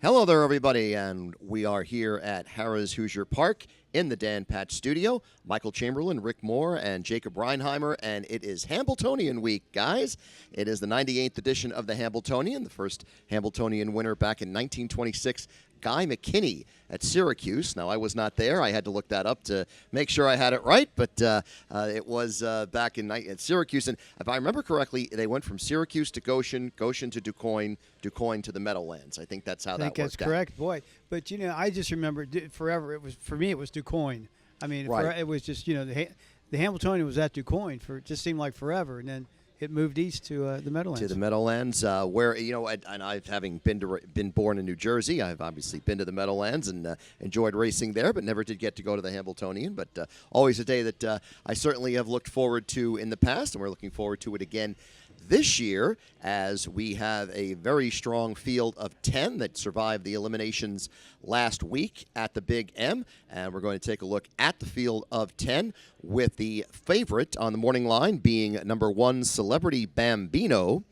Hello there, everybody, and we are here at Harrah's Hoosier Park in the Dan Patch studio. Michael Chamberlain, Rick Moore, and Jacob Reinheimer, and it is Hambletonian week, guys. It is the 98th edition of the Hambletonian, the first Hambletonian winner back in 1926, Guy McKinney at Syracuse. Now, I was not there. I had to look that up to make sure I had it right, but it was back at Syracuse. And if I remember correctly, they went from Syracuse to Goshen, Goshen to DuQuoin, DuQuoin to the Meadowlands. I think that's how that worked out. I think that's correct, boy. But, I just remember forever, for me, it was DuQuoin. I mean, right. It was just, the Hambletonian was at DuQuoin it just seemed like forever. And then it moved east to the Meadowlands. To the Meadowlands, where, and I've having been born in New Jersey, I've obviously been to the Meadowlands and enjoyed racing there, but never did get to go to the Hambletonian. But always a day that I certainly have looked forward to in the past, and we're looking forward to it again this year, as we have a very strong field of 10 that survived the eliminations last week at the Big M. And we're going to take a look at the field of 10 with the favorite on the morning line being number 1, Celebrity Bambino.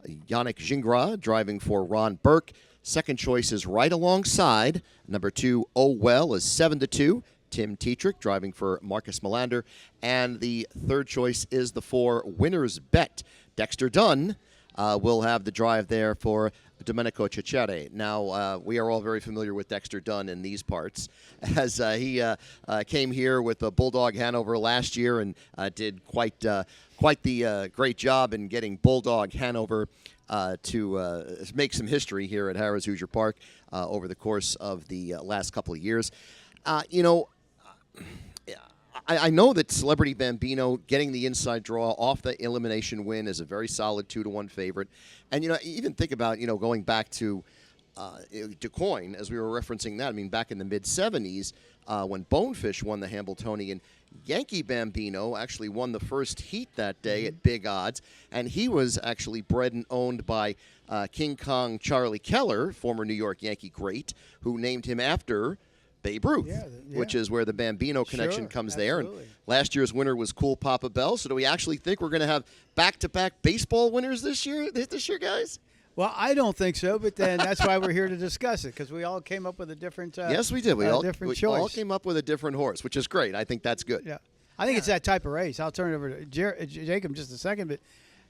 Yannick Gingras driving for Ron Burke. Second choice is right alongside. Number 2, Oh Well, is 7-2. Tim Tetrick driving for Marcus Melander. And the third choice is the 4, Winner's Bet. Dexter Dunn will have the drive there for Domenico Cecere. Now, we are all very familiar with Dexter Dunn in these parts, as he came here with Bulldog Hanover last year and did quite the great job in getting Bulldog Hanover to make some history here at Harrah's Hoosier Park over the course of the last couple of years. I know that Celebrity Bambino getting the inside draw off the elimination win is a very solid 2-1 favorite. And, even think about, going back to DuQuoin, as we were referencing that. I mean, back in the mid-'70s, when Bonefish won the Hambletonian, Yankee Bambino actually won the first heat that day at big odds. And he was actually bred and owned by King Kong Charlie Keller, former New York Yankee great, who named him after Babe Ruth, which is where the Bambino connection comes there. And last year's winner was Cool Papa Bell. So do we actually think we're going to have back-to-back baseball winners this year, guys? Well, I don't think so, but then that's why we're here to discuss it, because we all came up with a different yes, we did. We all choice. Came up with a different horse, which is great. I think that's good. Yeah, I think it's that type of race. I'll turn it over to Jacob in just a second, but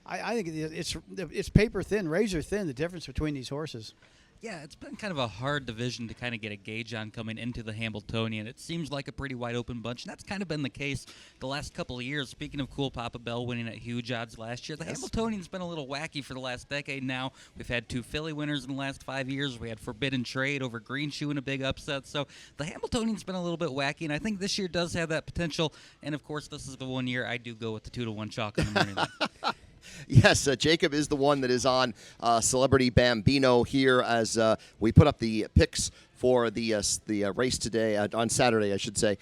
I think it's paper thin, razor thin, the difference between these horses. Yeah, it's been kind of a hard division to kind of get a gauge on coming into the Hambletonian. It seems like a pretty wide-open bunch, and that's kind of been the case the last couple of years. Speaking of Cool Papa Bell winning at huge odds last year, the Hambletonian's been a little wacky for the last decade now. We've had 2 filly winners in the last 5 years. We had Forbidden Trade over Green Shoe in a big upset. So the Hambletonian's been a little bit wacky, and I think this year does have that potential. And, of course, this is the one year I do go with the 2-1 chalk in the morning. Yes, Jacob is the one that is on Celebrity Bambino here as we put up the picks for the race today, on Saturday, I should say.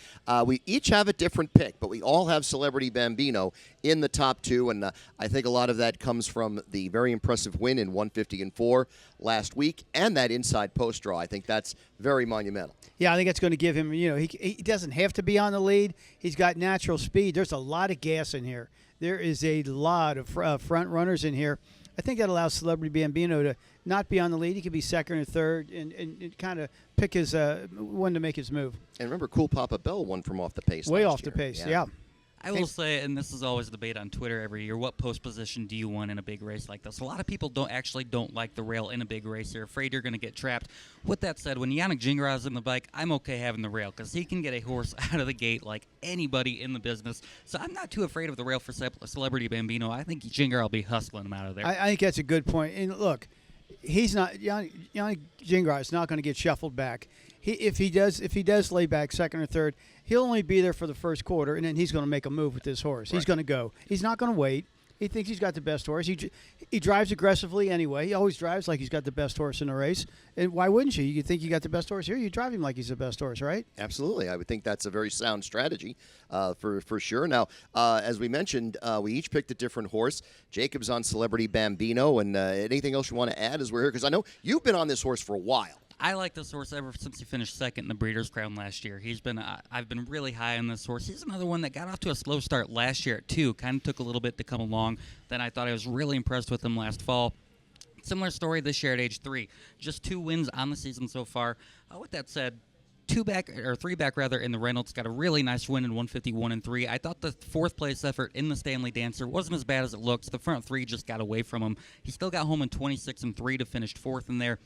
We each have a different pick, but we all have Celebrity Bambino in the top 2, and I think a lot of that comes from the very impressive win in 150-4 last week and that inside post draw. I think that's very monumental. Yeah, I think it's going to give him, he doesn't have to be on the lead. He's got natural speed. There's a lot of gas in here. There is a lot of front runners in here. I think that allows Celebrity Bambino to not be on the lead. He could be second or third and kind of pick his one to make his move. And remember, Cool Papa Bell won from off the pace. Way off year. The pace, yeah. I will say, and this is always a debate on Twitter every year, what post position do you want in a big race like this? A lot of people don't like the rail in a big race. They're afraid you're going to get trapped. With that said, when Yannick Gingras is in the bike, I'm okay having the rail because he can get a horse out of the gate like anybody in the business. So I'm not too afraid of the rail for Celebrity Bambino. I think Gingras will be hustling him out of there. I think that's a good point. And look, he's not Yannick Gingras is not going to get shuffled back. If he does lay back second or third, he'll only be there for the first quarter, and then he's going to make a move with this horse. He's going to go. He's not going to wait. He thinks he's got the best horse. He drives aggressively anyway. He always drives like he's got the best horse in the race. And why wouldn't you? You think you got the best horse here, you drive him like he's the best horse, right? Absolutely. I would think that's a very sound strategy for sure. Now, as we mentioned, we each picked a different horse. Jacob's on Celebrity Bambino. And anything else you want to add as we're here? Because I know you've been on this horse for a while. I like this horse ever since he finished second in the Breeders' Crown last year. I've been really high on this horse. He's another one that got off to a slow start last year at 2. Kind of took a little bit to come along. Then I thought I was really impressed with him last fall. Similar story this year at age 3. Just 2 wins on the season so far. With that said, 3 back in the Reynolds, got a really nice win in 151-3. I thought the 4th place effort in the Stanley Dancer wasn't as bad as it looks. The front 3 just got away from him. He still got home in 26-3 to finish 4th in there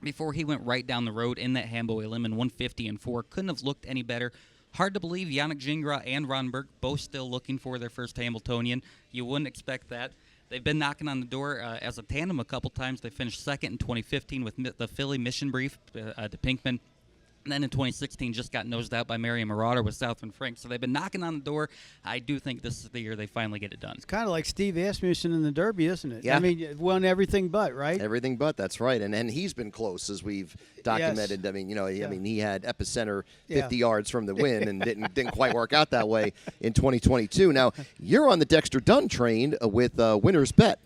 before he went right down the road in that Hambo Elim in 150-4. Couldn't have looked any better. Hard to believe Yannick Gingras and Ronberg both still looking for their first Hambletonian. You wouldn't expect that. They've been knocking on the door as a tandem a couple times. They finished 2nd in 2015 with the Philly Mission Brief to Pinkman. And then in 2016, just got nosed out by Marion Marauder with Southern Frank. So they've been knocking on the door. I do think this is the year they finally get it done. It's kind of like Steve Asmussen in the Derby, isn't it? Yeah. I mean, won everything but, right? Everything but, that's right. And he's been close, as we've documented. Yes. I mean, I mean, he had epicenter 50 Yeah. yards from the win and didn't quite work out that way in 2022. Now, you're on the Dexter Dunn train with Winner's Bet.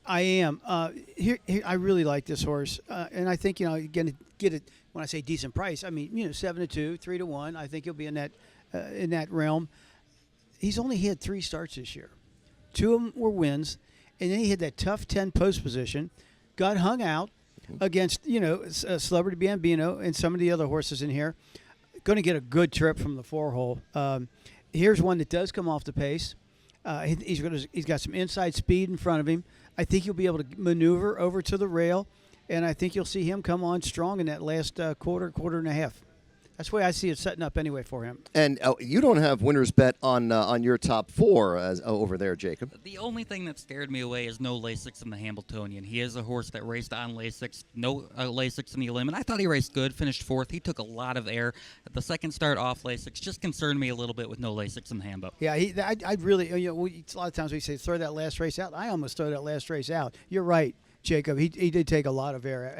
I am. Here, I really like this horse, and I think you're going to get it. When I say decent price, I mean 7-2, 3-1. I think he'll be in that realm. He's only had 3 starts this year. 2 of them were wins, and then he had that tough 10 post position. Got hung out against Celebrity Bambino and some of the other horses in here. Going to get a good trip from the 4-hole. Here's one that does come off the pace. He's got some inside speed in front of him. I think he'll be able to maneuver over to the rail, and I think you'll see him come on strong in that last quarter and a half. That's the way I see it setting up anyway for him. And you don't have Winner's Bet on your top 4 over there, Jacob. The only thing that scared me away is no Lasix in the Hambletonian. He is a horse that raced on Lasix, no Lasix in the Elim, and I thought he raced good, finished 4th. He took a lot of air. The second start off Lasix just concerned me a little bit with no Lasix in the Hambo. Yeah, I really, a lot of times we say throw that last race out. I almost throw that last race out. You're right, Jacob. He did take a lot of air.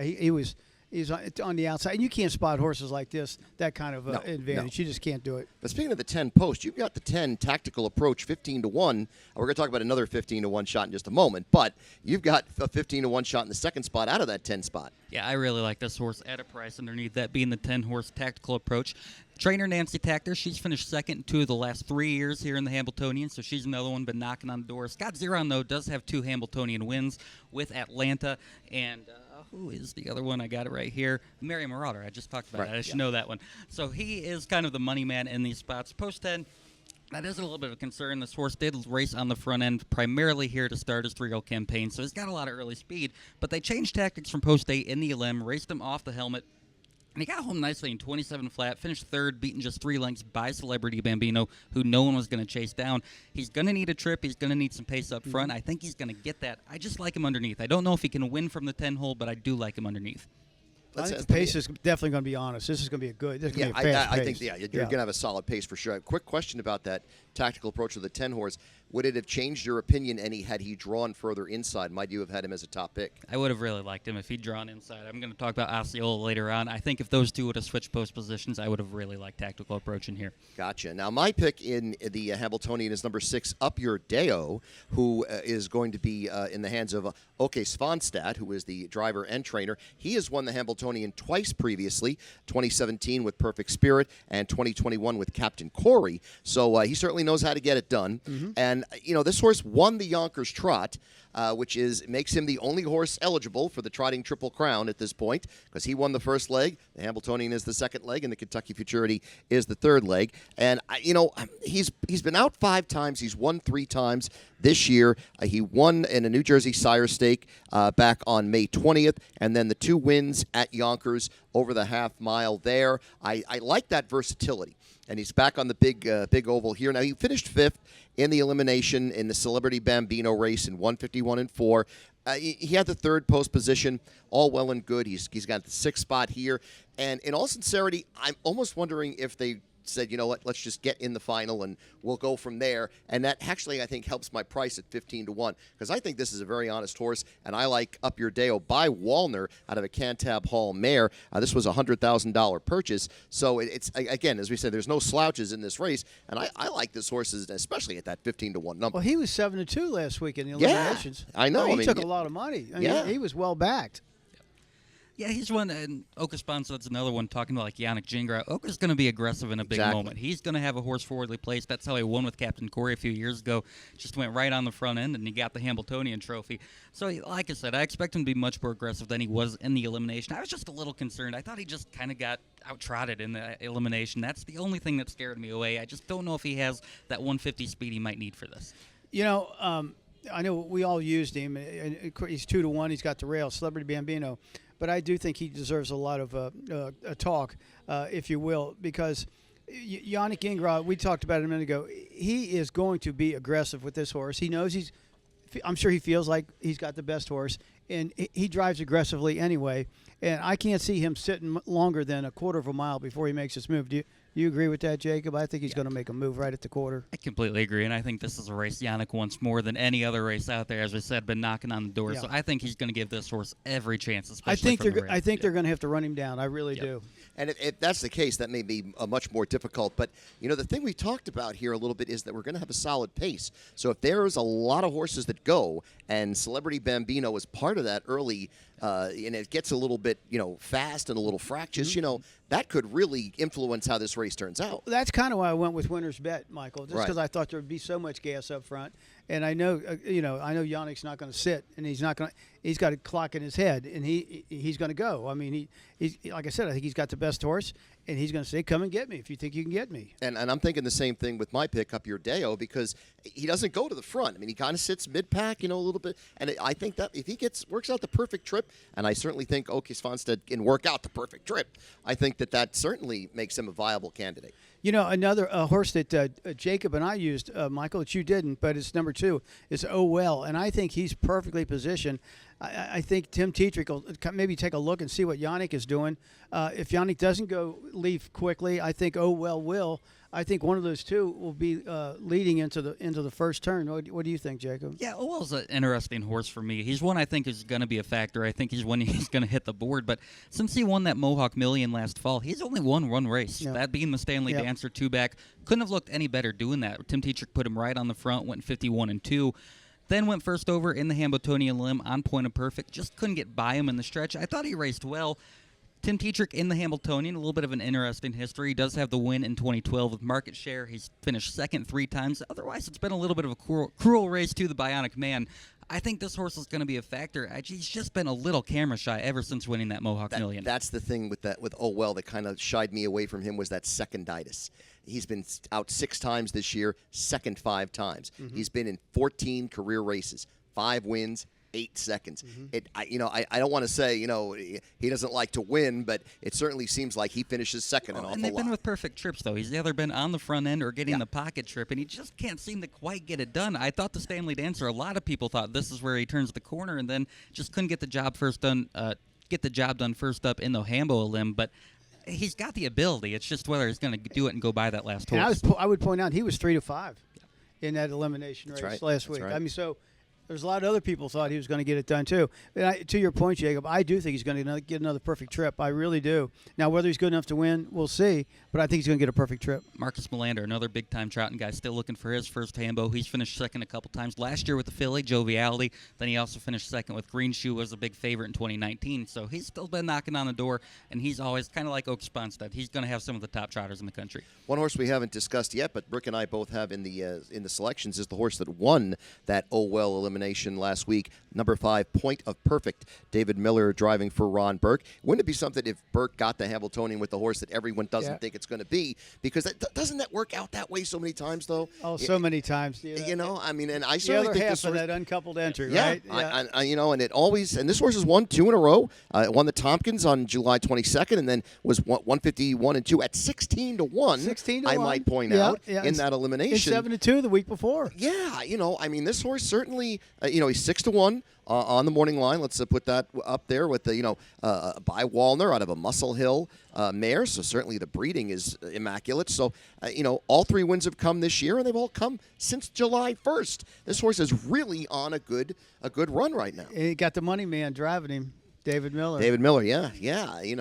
He's on the outside. And you can't spot horses like this, that kind of advantage. No. You just can't do it. But speaking of the 10 post, you've got the 10 tactical approach 15-1. We're going to talk about another 15-1 shot in just a moment. But you've got a 15-1 shot in the second spot out of that 10 spot. Yeah, I really like this horse at a price underneath that being the 10-horse tactical approach. Trainer Nancy Tactor, she's finished 2nd in 2 of the last 3 years here in the Hambletonian, so she's another one been knocking on the door. Scott Zeron, though, does have 2 Hambletonian wins with Atlanta, and who is the other one? I got it right here. Marion Marauder. I just talked about that. I should know that one. So he is kind of the money man in these spots. Post 10, that is a little bit of a concern. This horse did race on the front end, primarily here to start his 3-0 campaign, so he's got a lot of early speed. But they changed tactics from post 8 in the Elim, raced him off the helmet, and he got home nicely in 27 flat, finished 3rd, beaten just 3 lengths by Celebrity Bambino, who no one was going to chase down. He's going to need a trip. He's going to need some pace up front. I think he's going to get that. I just like him underneath. I don't know if he can win from the 10-hole, but I do like him underneath. I think the pace is definitely going to be honest. This is going to be a good. This is going to be a fast I pace. think you're going to have a solid pace for sure. Quick question about that tactical approach of the 10 horse. Would it have changed your opinion any had he drawn further inside? Might you have had him as a top pick? I would have really liked him if he'd drawn inside. I'm going to talk about Osceola later on. I think if those two would have switched post positions, I would have really liked tactical approach in here. Gotcha. Now, my pick in the Hambletonian is number 6, Up Your Deo, who is going to be in the hands of Oke Svanstad, who is the driver and trainer. He has won the Hambletonian twice previously, 2017 with Perfect Spirit and 2021 with Captain Corey. So he certainly knows how to get it done. And, this horse won the Yonkers Trot, which makes him the only horse eligible for the trotting Triple Crown at this point, because he won the first leg. The Hambletonian is the second leg, and the Kentucky Futurity is the third leg. And, he's been out 5 times. He's won 3 times this year. He won in a New Jersey Sire Stake back on May 20th, and then the 2 wins at Yonkers over the half mile there. I like that versatility. And he's back on the big oval here. Now, he finished 5th in the elimination in the Celebrity Bambino race in 151-4. He had the 3rd post position, all well and good. He's got the 6th spot here. And in all sincerity, I'm almost wondering if they said, you know what, let's just get in the final and we'll go from there. And that actually, I think, helps my price at 15-1, because I think this is a very honest horse, and I like Up Your Deo by Wallner out of a Cantab Hall mare. This was a $100,000 purchase. So it's, again, as we said, there's no slouches in this race, and I like this horse, especially at that 15-1 number. Well, he was 7-2 last week in the eliminations. I know. He took a lot of money. He was well backed. Yeah, he's one, and Okaspon's another one, talking about like Yannick Gingras. Oka's going to be aggressive in a big moment. He's going to have a horse forwardly placed. That's how he won with Captain Corey a few years ago. Just went right on the front end, and he got the Hambletonian trophy. So, like I said, I expect him to be much more aggressive than he was in the elimination. I was just a little concerned. I thought he just kind of got out-trotted in the elimination. That's the only thing that scared me away. I just don't know if he has that 150 speed he might need for this. You know, I know we all used him. He's 2-1. He's got the rail, Celebrity Bambino. But I do think he deserves a lot of a talk, if you will, because Yannick Gingras, we talked about it a minute ago, he is going to be aggressive with this horse. He knows I'm sure he feels like he's got the best horse, and he drives aggressively anyway. And I can't see him sitting longer than a quarter of a mile before he makes his move. Do you agree with that, Jacob? I think he's going to make a move right at the quarter. I completely agree, and I think this is a race Yannick wants more than any other race out there. As we said, been knocking on the door. Yeah. So I think he's going to give this horse every chance. I think they're going to have to run him down. I really do. And if that's the case, that may be much more difficult. But, you know, the thing we talked about here a little bit is that we're going to have a solid pace. So if there's a lot of horses that go, and Celebrity Bambino is part of that early, and it gets a little bit, fast and a little fractious, that could really influence how this race turns out. That's kind of why I went with winner's bet, Michael, just because I thought there would be so much gas up front. And I know, I know Yannick's not going to sit, and he's got a clock in his head, and he's going to go. I mean, he's like I said, I think he's got the best horse, and he's going to say, "Come and get me if you think you can get me." And I'm thinking the same thing with my pick, Up Your Deo, because he doesn't go to the front. I mean, he kind of sits mid-pack, a little bit. And I think that if he works out the perfect trip, and I certainly think Åke Svanstedt can work out the perfect trip, I think that certainly makes him a viable candidate. Another horse that Jacob and I used, Michael, that you didn't, but it's number 2, is Oh Well, and I think he's perfectly positioned. I think Tim Tetrick will maybe take a look and see what Yannick is doing. If Yannick doesn't leave quickly, I think Oh Well will. I think one of those two will be leading into the first turn. What do you think, Jacob? Yeah, Owell's an interesting horse for me. He's one I think is going to be a factor. I think he's one he's going to hit the board. But since he won that Mohawk Million last fall, he's only won one race, that being the Stanley Dancer 2-back. Couldn't have looked any better doing that. Tim Tetrick put him right on the front, went 51-2. Then went first over in the Hambletonian limb on Point of Perfect. Just couldn't get by him in the stretch. I thought he raced well. Tim Tetrick in the Hambletonian, a little bit of an interesting history. He does have the win in 2012 with Market Share. He's finished second 3 times. Otherwise, it's been a little bit of a cruel race to the Bionic Man. I think this horse is going to be a factor. He's just been a little camera shy ever since winning that Mohawk Million. That's the thing with Oh Well that kind of shied me away from him was that seconditis. He's been out 6 times this year, second 5 times. Mm-hmm. He's been in 14 career races, 5 wins, 8 seconds. Mm-hmm. I don't want to say, he doesn't like to win, but it certainly seems like he finishes second an awful lot. And they've been with perfect trips, though. He's either been on the front end or getting the pocket trip, and he just can't seem to quite get it done. I thought the Stanley Dancer, a lot of people thought this is where he turns the corner, and then just couldn't get the job done first up in the Hambo limb, but he's got the ability. It's just whether he's going to do it and go by that last horse. And I would point out he was 3-5 in that elimination race last week. Right. I mean, so there's a lot of other people thought he was going to get it done too. And to your point, Jacob, I do think he's going to get another perfect trip. I really do. Now, whether he's good enough to win, we'll see. But I think he's going to get a perfect trip. Marcus Melander, another big-time trouting guy, still looking for his first Hambo. He's finished second a couple times. Last year with the filly, Joviality. Then he also finished second with Green Shoe, was a big favorite in 2019. So he's still been knocking on the door, and he's always kind of like Åke Svanstedt. He's going to have some of the top trotters in the country. One horse we haven't discussed yet, but Rick and I both have in the selections is the horse that won that Oh Well elimination last week. Number 5, Point of Perfect. David Miller driving for Ron Burke. Wouldn't it be something if Burke got the Hambletonian with the horse that everyone doesn't think it's going to be? Because doesn't that work out that way so many times, though? Oh, so many times. I mean, and I the certainly other think half this of horse, that uncoupled entry, yeah, right? Yeah, and it always, and this horse has won 2 in a row. It won the Tompkins on July 22nd, and then was 151-2 at 16-1. 16-1. I might point out in that elimination. And 7-2 the week before. Yeah, I mean, this horse certainly, he's 6-1 on the morning line. Let's put that up there with the, by Wallner out of a Muscle Hill mare. So certainly the breeding is immaculate. So, all 3 wins have come this year, and they've all come since July 1st. This horse is really on a good run right now. And he got the money man driving him. David Miller. Yeah. I mean,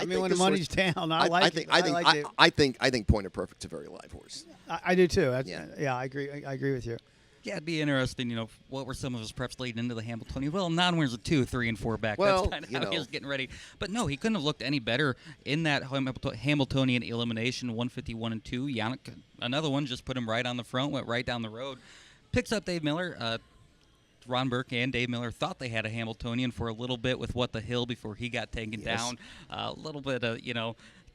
think when the money's down, I think I think Point of Perfect's a very live horse. I do too. I agree with you. Yeah, it'd be interesting, what were some of his preps leading into the Hambletonian? Well, non-winners are 2, 3, and 4 back. Well, That's kind of how he was getting ready. But no, he couldn't have looked any better in that Hambletonian elimination, 151-2. Yannick, another one, just put him right on the front, went right down the road. Picks up Dave Miller. Ron Burke and Dave Miller thought they had a Hambletonian for a little bit with What the Hill before he got taken down. A little bit of,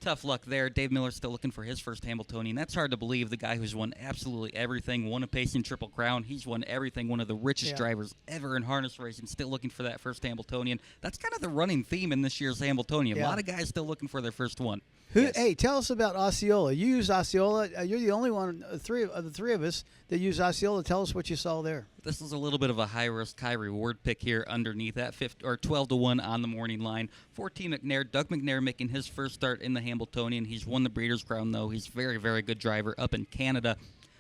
tough luck there. Dave Miller's still looking for his first Hambletonian. That's hard to believe. The guy who's won absolutely everything, won a pacing Triple Crown. He's won everything. One of the richest drivers ever in harness racing. Still looking for that first Hambletonian. That's kind of the running theme in this year's Hambletonian. Yeah. A lot of guys still looking for their first one. Hey, tell us about Osceola. You use Osceola. You're the only one of the three of us that use Osceola. Tell us what you saw there. This is a little bit of a high-risk, high-reward pick here underneath that 12-1 on the morning line. 14 McNair. Doug McNair making his first start in the Hambletonian. He's won the Breeders' Crown, though. He's a very, very good driver up in Canada.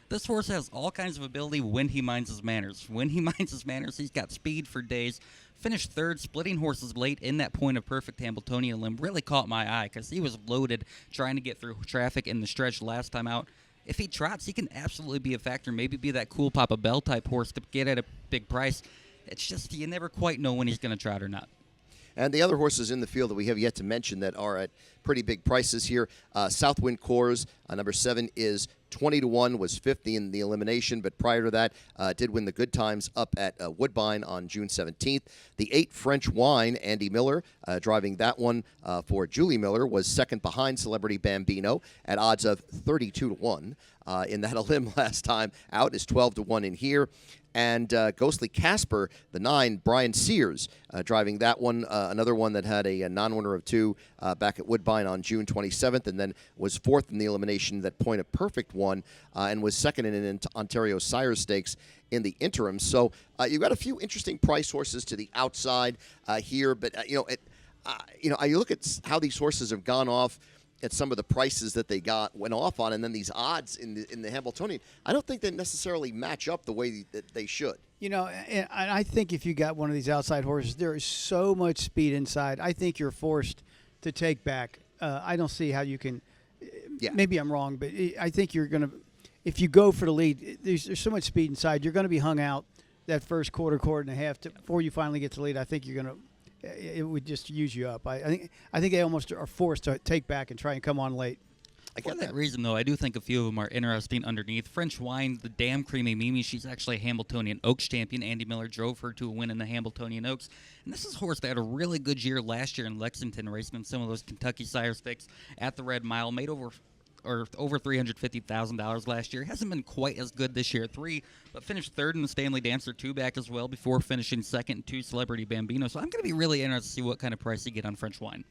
This horse has all kinds of ability when he minds his manners. When he minds his manners, he's got speed for days. Finished third, splitting horses late in that point of perfect Hambletonian limb. Really caught my eye because he was loaded trying to get through traffic in the stretch last time out. If he trots, he can absolutely be a factor, maybe be that cool Papa Bell type horse to get at a big price. It's just you never quite know when he's going to trot or not. And the other horses in the field that we have yet to mention that are at pretty big prices here, Southwind Coors, number 7 is 20-1, was 50 in the elimination, but prior to that, did win the Good Times up at Woodbine on June 17th. The 8 French Wine, Andy Miller, driving that one for Julie Miller, was second behind Celebrity Bambino at odds of 32-1. In that a limb last time out is 12-1 in here. And Ghostly Casper, the 9, Brian Sears, driving that one, another one that had a non-winner of 2 back at Woodbine on June 27th, and then was 4th in the elimination, that Point of Perfect one, and was 2nd in an Ontario Sire Stakes in the interim. So you've got a few interesting price horses to the outside here, but I look at how these horses have gone off at some of the prices that they went off on, and then these odds in the Hambletonian, I don't think they necessarily match up the way that they should. And I think if you got one of these outside horses, there is so much speed inside. I think you're forced to take back. I don't see how you can. Maybe I'm wrong, but I think you're going to. If you go for the lead, there's so much speed inside. You're going to be hung out that first quarter and a half before you finally get to the lead. I think you're going to. It would just use you up. I think they almost are forced to take back and try and come on late. For that reason, though, I do think a few of them are interesting underneath. French Wine, the damn creamy Mimi, she's actually a Hambletonian Oaks champion. Andy Miller drove her to a win in the Hambletonian Oaks. And this is a horse that had a really good year last year in Lexington, racing in some of those Kentucky Sire Stakes at the Red Mile. Made over $350,000 last year. Hasn't been quite as good this year at 3, but finished 3rd in the Stanley Dancer 2 back as well before finishing 2nd in 2 Celebrity Bambino. So I'm going to be really interested to see what kind of price you get on French Wine.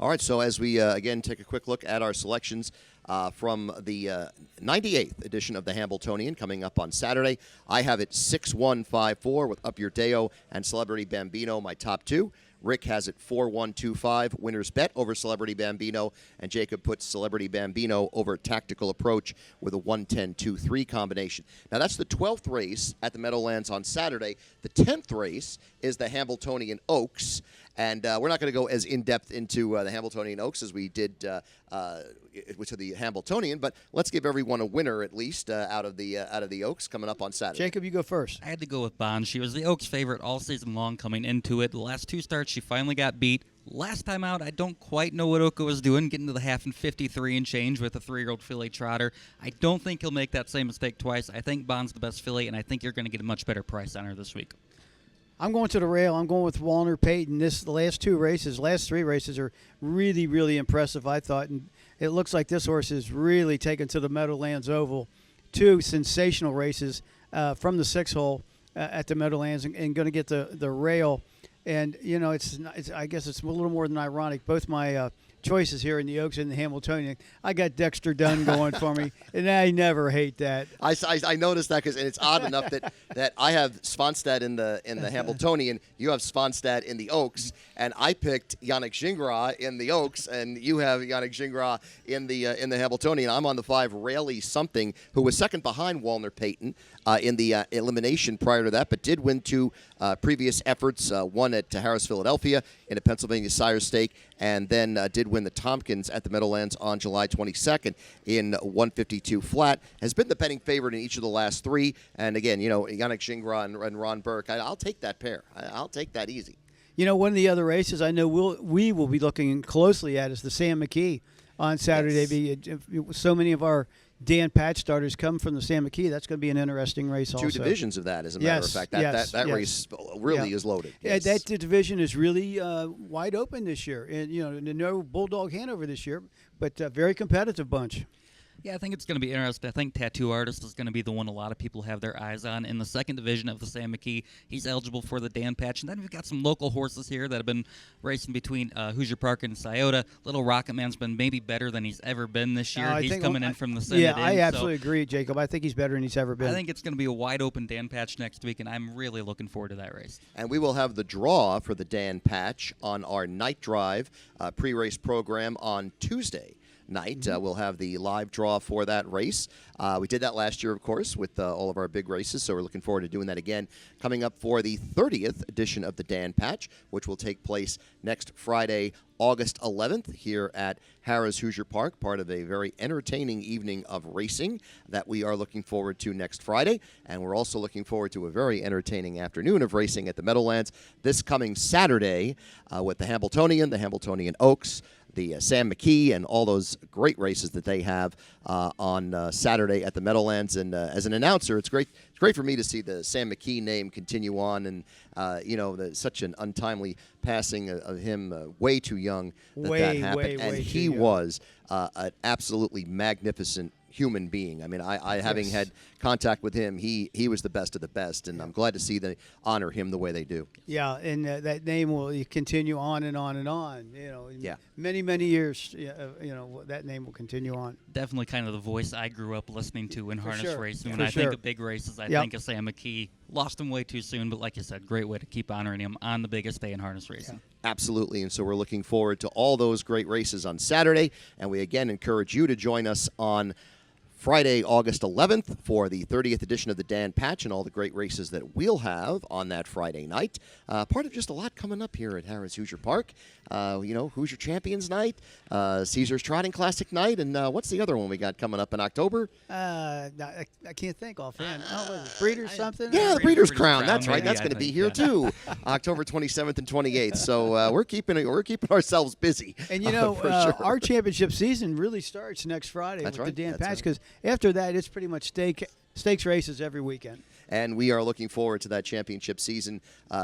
All right, so as we, again, take a quick look at our selections from the 98th edition of the Hambletonian coming up on Saturday, I have it 6-1-5-4 with Up Your Deo and Celebrity Bambino, my top 2. Rick has it 4-1-2-5, winner's bet over Celebrity Bambino, and Jacob puts Celebrity Bambino over Tactical Approach with a 1-10-2-3 combination. Now, that's the 12th race at the Meadowlands on Saturday. The 10th race is the Hambletonian Oaks, and we're not going to go as in-depth into the Hambletonian Oaks as we did to the Hambletonian, but let's give everyone a winner at least out of the Oaks coming up on Saturday. Jacob, you go first. I had to go with Bond. She was the Oaks favorite all season long coming into it. The last 2 starts, she finally got beat. Last time out, I don't quite know what Oka was doing, getting to the half in 53 and change with a 3-year-old filly trotter. I don't think he'll make that same mistake twice. I think Bond's the best filly, and I think you're going to get a much better price on her this week. I'm going to the rail. I'm going with Walner Payton. The last 3 races are really, really impressive, I thought. And it looks like this horse is really taken to the Meadowlands Oval. 2 sensational races from the 6 hole at the Meadowlands and going to get the rail. And, I guess it's a little more than ironic. Both my choices here in the Oaks and the Hambletonian, I got Dexter Dunn going for me, and I never hate that. I noticed that and it's odd enough that I have Svanstad in the Hambletonian, you have Svanstad in the Oaks, and I picked Yannick Gingras in the Oaks, and you have Yannick Gingras in the Hambletonian. I'm on the 5 Rayleigh Something, who was second behind Walner Payton in the elimination prior to that, but did win 2 previous efforts, one won at Harris, Philadelphia in a Pennsylvania Sire Stake, and then did win the Tompkins at the Meadowlands on July 22nd in 152 flat. Has been the betting favorite in each of the last 3. And again, Yannick Gingras and Ron Burke, I'll take that pair. I'll take that easy. One of the other races I know we will be looking closely at is the Sam McKee on Saturday. Yes. So many of our Dan Patch starters come from the Sam McKee. That's going to be an interesting race also. 2 divisions of that, as a matter of fact. That race really is loaded. Yes. Yeah, that division is really wide open this year. And, no Bulldog Hanover this year, but a very competitive bunch. Yeah, I think it's going to be interesting. I think Tattoo Artist is going to be the one a lot of people have their eyes on. In the second division of the Sam McKee, he's eligible for the Dan Patch. And then we've got some local horses here that have been racing between Hoosier Park and Scioto. Little Rocket Man's been maybe better than he's ever been this year. He's coming in from the Senate. Yeah, I absolutely agree, Jacob. I think he's better than he's ever been. I think it's going to be a wide-open Dan Patch next week, and I'm really looking forward to that race. And we will have the draw for the Dan Patch on our night drive pre-race program on Tuesday night. We'll have the live draw for that race. We did that last year, of course, with all of our big races, so we're looking forward to doing that again coming up for the 30th edition of the Dan Patch, which will take place next Friday, August 11th, here at Harrah's Hoosier Park, part of a very entertaining evening of racing that we are looking forward to next Friday. And we're also looking forward to a very entertaining afternoon of racing at the Meadowlands this coming Saturday with the Hambletonian Oaks, the Sam McKee, and all those great races that they have on Saturday at the Meadowlands. And as an announcer, it's great for me to see the Sam McKee name continue on, and such an untimely passing of him, way too young that happened. And he was an absolutely magnificent human being. I mean, I having had contact with him, he was the best of the best, and I'm glad to see they honor him the way they do. Yeah, and that name will continue on and on and on. Many years. That name will continue on. Definitely, kind of the voice I grew up listening to in harness racing. When I think of big races, I think of Sam McKee. Lost him way too soon, but like you said, great way to keep honoring him on the biggest day in harness racing. Yeah. Absolutely, and so we're looking forward to all those great races on Saturday, and we again encourage you to join us on Friday, August 11th for the 30th edition of the Dan Patch and all the great races that we'll have on that Friday night. Part of just a lot coming up here at Harrah's Hoosier Park. Hoosier Champions Night, Caesars Trotting Classic Night, and what's the other one we got coming up in October? I can't think offhand. Breeders something? Yeah, the Breeders' Crown. That's right. Maybe, That's going to be here too, October 27th and 28th. So we're keeping ourselves busy. And for sure. our championship season really starts next Friday with the Dan Patch, because after that it's pretty much stakes races every weekend. And we are looking forward to that championship season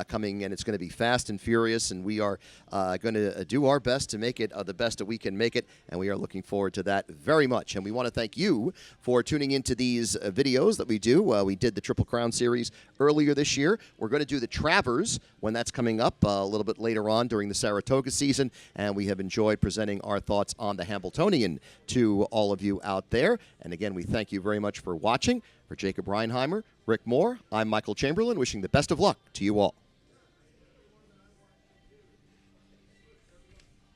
coming, and it's going to be fast and furious, and we are going to do our best to make it the best that we can make it, and we are looking forward to that very much. And we want to thank you for tuning into these videos that we do. We did the Triple Crown Series earlier this year. We're going to do the Travers when that's coming up a little bit later on during the Saratoga season, and we have enjoyed presenting our thoughts on the Hambletonian to all of you out there. And again, we thank you very much for watching. For Jacob Reinheimer, Rick Moore, I'm Michael Chamberlain, wishing the best of luck to you all.